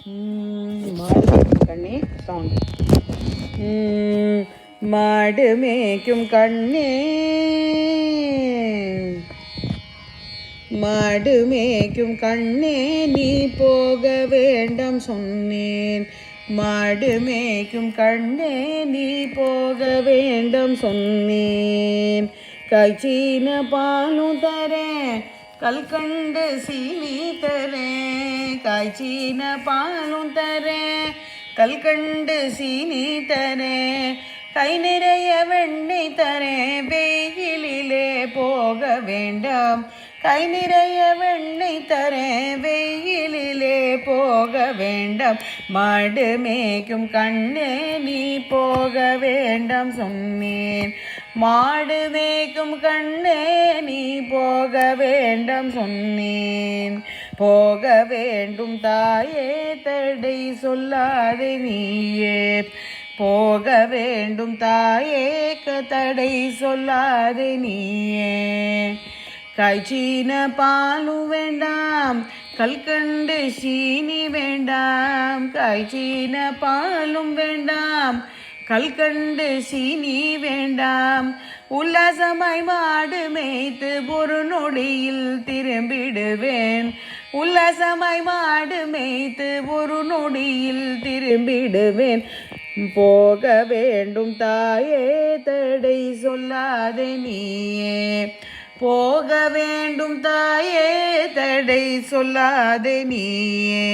மாடு கண்ணே சாங். மாடு மேய்க்கும் கண்ணே, மாடு மேய்க்கும் கண்ணே, நீ போக வேண்டாம் சொன்னேன். மாடு மேய்க்கும் கண்ணே, நீ போக வேண்டாம் சொன்னேன். காய்ச்சின பாலும் தரேன், கல்கண்டு சீனி தரேன். காய்ச்சின பாலும் தரேன், கல்கண்டு சீனி தரேன். கை நிறைய வெண்ணெய் தரேன், வெயிலிலே போக வேண்டாம். கை நிறைய வெண்ணெய் தரேன், வெயிலிலே போக வேண்டாம். மாடு மேய்க்கும் கண்ணே, நீ போக வேண்டாம் சொன்னேன். மாடு மேய்க்கும் கண்ணே, நீ போக வேண்டாம் சொன்னேன். போக வேண்டும் தாயே, தடை சொல்லாதே நீயே. போக வேண்டும் தாயே, தடை சொல்லாதே நீயே. காய்ச்சின பாலும் வேண்டாம், கல்கண்டு சீனி வேண்டாம். காய்ச்சின பாலும் வேண்டாம், கல்கண்டு சீனி வேண்டாம். உல்லாசமாய் மாடு மேய்த்து ஒரு நொடியில் திரும்பிடுவேன். உல்லாசமாய் மாடு மேய்த்து ஒரு நொடியில் திரும்பிடுவேன். போக வேண்டும் தாயே, தடை சொல்லாதே நீயே. போக வேண்டும் தாயே, தடை சொல்லாதே நீயே.